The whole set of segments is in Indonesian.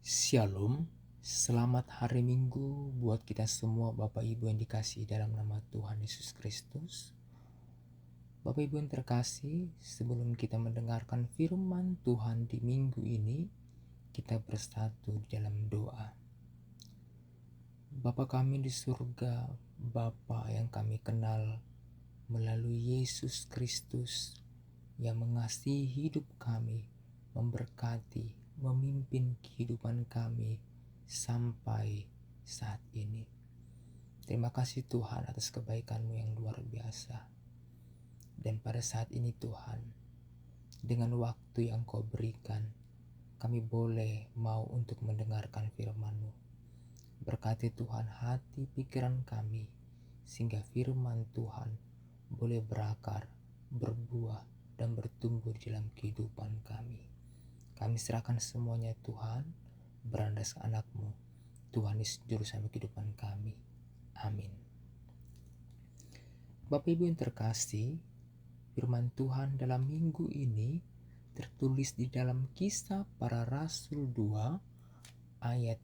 Shalom, selamat hari Minggu buat kita semua Bapak Ibu yang dikasihi dalam nama Tuhan Yesus Kristus. Bapak Ibu yang terkasih, sebelum kita mendengarkan firman Tuhan di minggu ini, kita bersatu di dalam doa. Bapa kami di surga, Bapa yang kami kenal melalui Yesus Kristus yang mengasihi hidup kami, memberkati, memimpin kehidupan kami sampai saat ini. Terima kasih Tuhan atas kebaikan-Mu yang luar biasa. Dan pada saat ini Tuhan, dengan waktu yang Kau berikan, kami boleh mau untuk mendengarkan firman-Mu. Berkati Tuhan hati pikiran kami, sehingga firman Tuhan boleh berakar, berbuah, dan bertumbuh di dalam kehidupan kami. Kami serahkan semuanya Tuhan, berandas anak-Mu, Tuhan Yesus Juru Selamat kehidupan kami. Amin. Bapak Ibu yang terkasih, firman Tuhan dalam minggu ini tertulis di dalam Kisah Para Rasul 2 ayat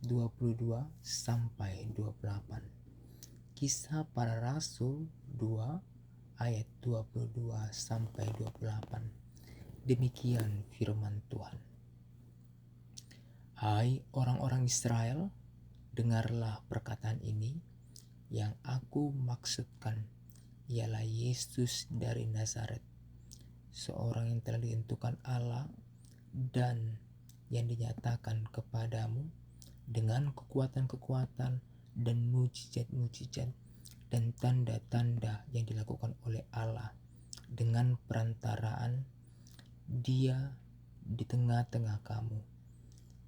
22 sampai 28. Kisah Para Rasul 2 ayat 22 sampai 28. Demikian firman Tuhan. Hai orang-orang Israel, dengarlah perkataan ini. Yang aku maksudkan ialah Yesus dari Nazaret, seorang yang telah ditentukan Allah dan yang dinyatakan kepadamu dengan kekuatan-kekuatan dan mujizat-mujizat dan tanda-tanda yang dilakukan oleh Allah dengan perantaraan Dia di tengah-tengah kamu.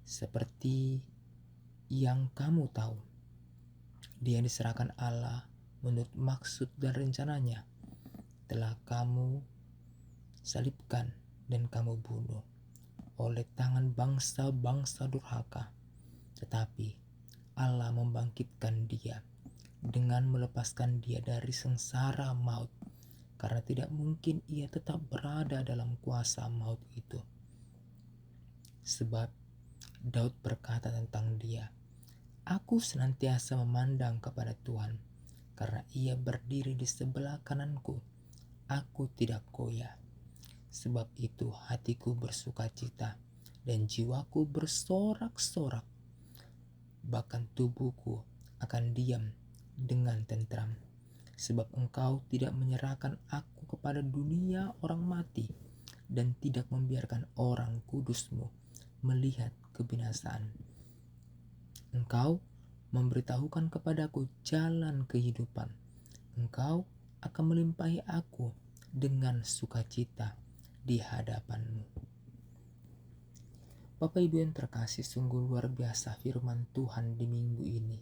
Seperti yang kamu tahu, Dia diserahkan Allah menurut maksud dan rencananya telah kamu salibkan dan kamu bunuh oleh tangan bangsa-bangsa durhaka. Tetapi Allah membangkitkan Dia dengan melepaskan Dia dari sengsara maut, karena tidak mungkin Ia tetap berada dalam kuasa maut itu. Sebab Daud berkata tentang Dia, "Aku senantiasa memandang kepada Tuhan, karena Ia berdiri di sebelah kananku. Aku tidak goyah. Sebab itu hatiku bersukacita dan jiwaku bersorak-sorak. Bahkan tubuhku akan diam dengan tentram. Sebab Engkau tidak menyerahkan aku kepada dunia orang mati dan tidak membiarkan orang kudus-Mu melihat kebinasaan. Engkau memberitahukan kepadaku jalan kehidupan. Engkau akan melimpahi aku dengan sukacita di hadapan-Mu." Bapak Ibu yang terkasih, sungguh luar biasa firman Tuhan di minggu ini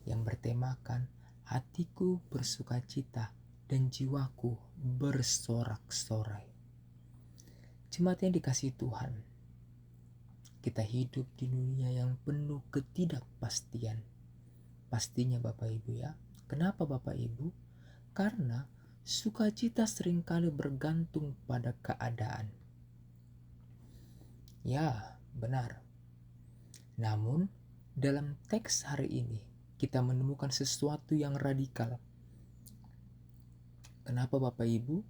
yang bertemakan hatiku bersukacita dan jiwaku bersorak-sorai. Jemaat yang dikasihi Tuhan, kita hidup di dunia yang penuh ketidakpastian. Pastinya Bapak Ibu ya. Kenapa Bapak Ibu? Karena sukacita seringkali bergantung pada keadaan. Ya, benar. Namun, dalam teks hari ini, kita menemukan sesuatu yang radikal. Kenapa Bapak Ibu?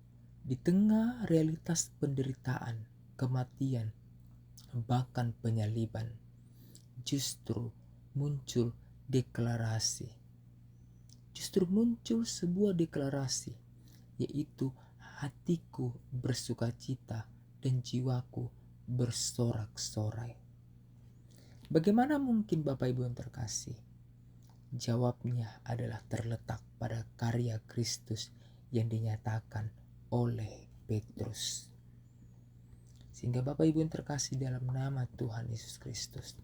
Di tengah realitas penderitaan, kematian, bahkan penyaliban, justru muncul deklarasi. Justru muncul sebuah deklarasi, yaitu hatiku bersukacita dan jiwaku bersorak-sorai. Bagaimana mungkin Bapak Ibu yang terkasih? Jawabnya adalah terletak pada karya Kristus yang dinyatakan oleh Petrus. Sehingga Bapak Ibu yang terkasih dalam nama Tuhan Yesus Kristus,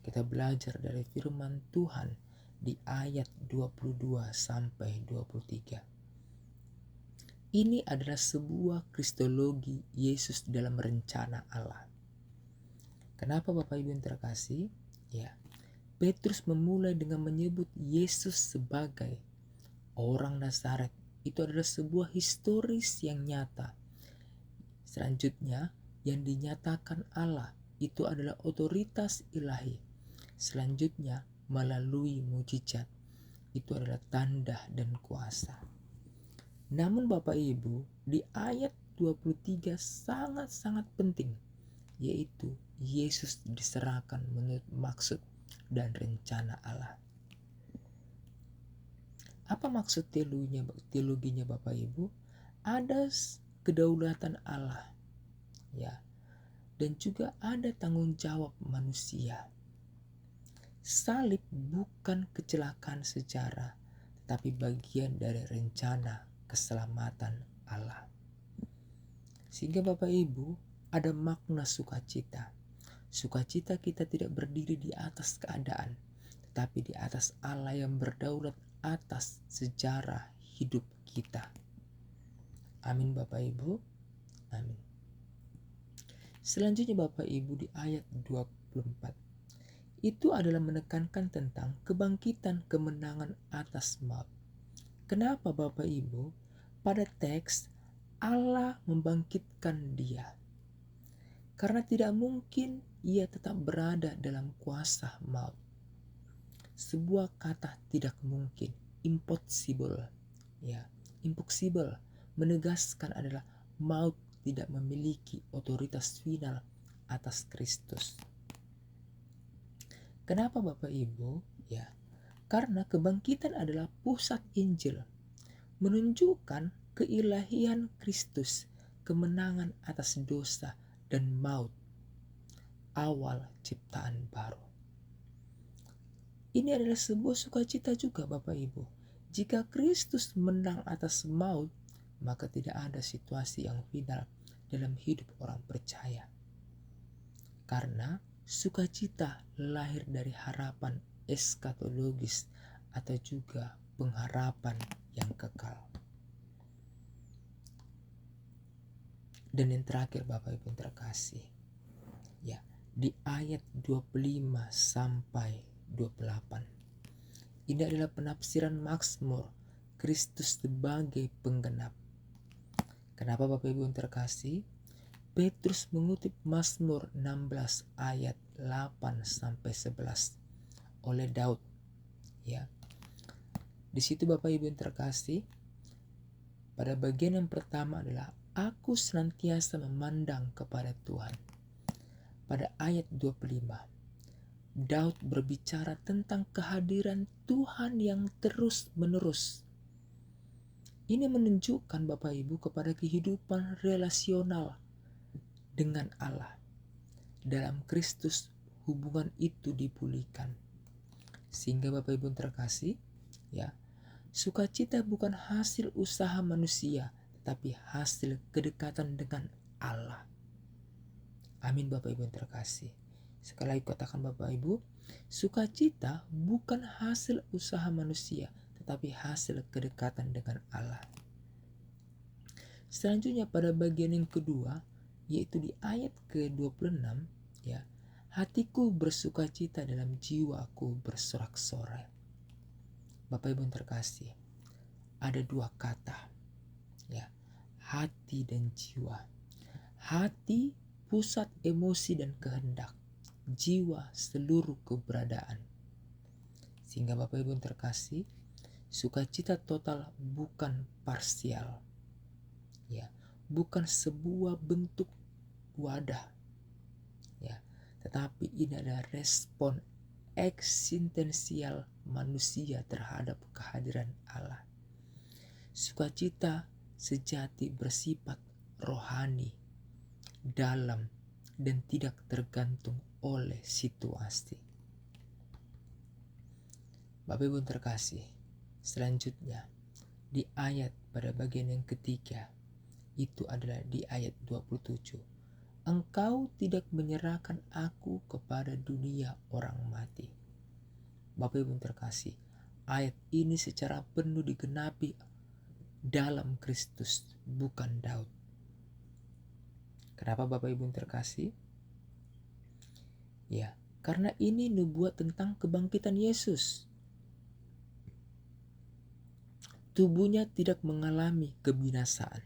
kita belajar dari firman Tuhan di ayat 22 sampai 23. Ini adalah sebuah kristologi Yesus dalam rencana Allah. Kenapa Bapak Ibu yang terkasih? Ya, Petrus memulai dengan menyebut Yesus sebagai orang Nazaret. Itu adalah sebuah historis yang nyata. Selanjutnya, yang dinyatakan Allah itu adalah otoritas ilahi. Selanjutnya, melalui mujizat, itu adalah tanda dan kuasa. Namun Bapak Ibu, di ayat 23 sangat-sangat penting, yaitu Yesus diserahkan menurut maksud dan rencana Allah. Apa maksud teologinya Bapak Ibu? Ada kedaulatan Allah, ya, dan juga ada tanggung jawab manusia. Salib bukan kecelakaan sejarah, tetapi bagian dari rencana keselamatan Allah. Sehingga Bapak Ibu, ada makna sukacita. Sukacita kita tidak berdiri di atas keadaan, tetapi di atas Allah yang berdaulat atas sejarah hidup kita. Amin Bapak Ibu. Amin. Selanjutnya Bapak Ibu, di ayat 24. Itu adalah menekankan tentang kebangkitan kemenangan atas maut. Kenapa Bapak Ibu? Pada teks Allah membangkitkan dia. Karena tidak mungkin ia tetap berada dalam kuasa maut. Sebuah kata tidak mungkin, impossible. Ya, impossible menegaskan adalah maut tidak memiliki otoritas final atas Kristus. Kenapa Bapak Ibu? Ya, karena kebangkitan adalah pusat Injil, menunjukkan keilahian Kristus, kemenangan atas dosa dan maut, awal ciptaan baru. Ini adalah sebuah sukacita juga Bapak Ibu. Jika Kristus menang atas maut, maka tidak ada situasi yang final dalam hidup orang percaya. Karena sukacita lahir dari harapan eskatologis atau juga pengharapan yang kekal. Dan yang terakhir Bapak Ibu yang terkasih, ya, di ayat 25 sampai 28. Ini adalah penafsiran Mazmur Kristus sebagai penggenap. Kenapa Bapak Ibu yang terkasih? Petrus mengutip Mazmur 16 ayat 8 sampai 11 oleh Daud. Ya. Di situ Bapak Ibu yang terkasih, pada bagian yang pertama adalah aku senantiasa memandang kepada Tuhan. Pada ayat 25, Daud berbicara tentang kehadiran Tuhan yang terus-menerus. Ini menunjukkan Bapak Ibu kepada kehidupan relasional dengan Allah. Dalam Kristus hubungan itu dipulihkan. Sehingga Bapak Ibu terkasih, ya, sukacita bukan hasil usaha manusia, tetapi hasil kedekatan dengan Allah. Amin Bapak Ibu terkasih. Sekali lagi katakan Bapak Ibu, sukacita bukan hasil usaha manusia, tetapi hasil kedekatan dengan Allah. Selanjutnya pada bagian yang kedua, yaitu di ayat ke-26, ya, hatiku bersukacita dalam jiwaku bersorak-sorai. Bapak Ibu terkasih, ada dua kata, ya, hati dan jiwa. Hati pusat emosi dan kehendak, jiwa seluruh keberadaan. Sehingga Bapak Ibu terkasih, sukacita total bukan parsial, ya, bukan sebuah bentuk wadah, ya, tetapi ini adalah respon eksistensial manusia terhadap kehadiran Allah. Sukacita sejati bersifat rohani, dalam, dan tidak tergantung oleh situasi. Bapak Ibu terkasih, selanjutnya di ayat pada bagian yang ketiga, itu adalah di ayat 27. Engkau tidak menyerahkan aku kepada dunia orang mati. Bapak Ibu terkasih, ayat ini secara penuh digenapi dalam Kristus, bukan Daud. Kenapa Bapak Ibu terkasih? Ya, karena ini nubuat tentang kebangkitan Yesus. Tubuhnya tidak mengalami kebinasaan.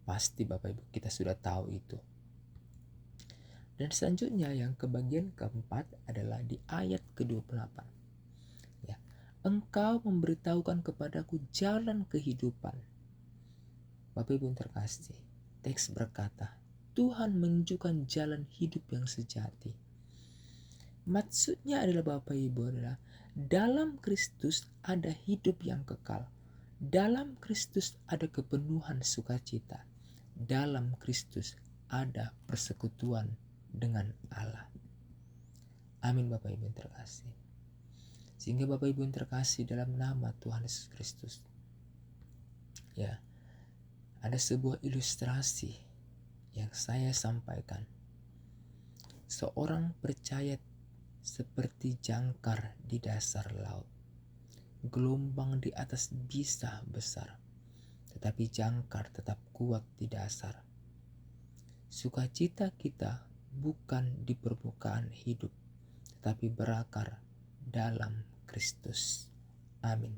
Pasti Bapak Ibu kita sudah tahu itu. Dan selanjutnya yang ke bagian keempat adalah di ayat ke-28. Ya, engkau memberitahukan kepadaku jalan kehidupan. Bapak Ibu yang terkasih, teks berkata, Tuhan menunjukkan jalan hidup yang sejati. Maksudnya adalah Bapak Ibu adalah dalam Kristus ada hidup yang kekal. Dalam Kristus ada kepenuhan sukacita. Dalam Kristus ada persekutuan dengan Allah. Amin Bapak Ibu yang terkasih. Sehingga Bapak Ibu yang terkasih dalam nama Tuhan Yesus Kristus. Ya, ada sebuah ilustrasi yang saya sampaikan. Seorang percaya seperti jangkar di dasar laut. Gelombang di atas bisa besar, tetapi jangkar tetap kuat di dasar. Sukacita kita bukan di permukaan hidup, tetapi berakar dalam Kristus. Amin.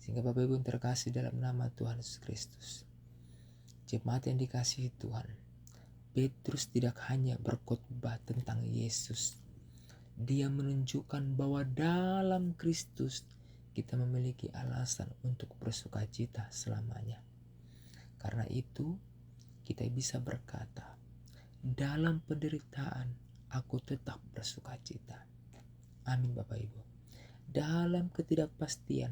Sehingga Bapak Ibu yang terkasih dalam nama Tuhan Yesus Kristus, jemaat yang dikasihi Tuhan, Petrus tidak hanya berkhotbah tentang Yesus. Dia menunjukkan bahwa dalam Kristus kita memiliki alasan untuk bersukacita selamanya. Karena itu kita bisa berkata, dalam penderitaan aku tetap bersukacita. Amin Bapak Ibu. Dalam ketidakpastian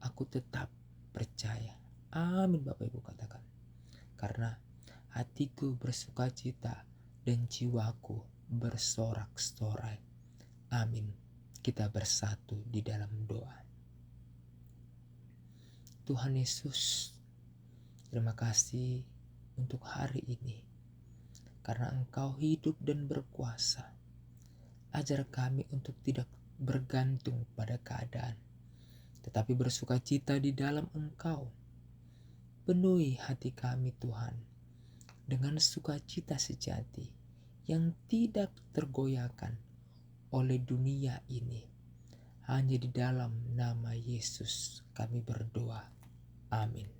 aku tetap percaya. Amin Bapak Ibu katakan. Karena hatiku bersukacita dan jiwaku bersorak-sorai. Amin. Kita bersatu di dalam doa. Tuhan Yesus, terima kasih untuk hari ini. Karena Engkau hidup dan berkuasa. Ajar kami untuk tidak bergantung pada keadaan, tetapi bersukacita di dalam Engkau. Penuhi hati kami Tuhan dengan sukacita sejati yang tidak tergoyahkan oleh dunia ini. Hanya di dalam nama Yesus kami berdoa. Amin.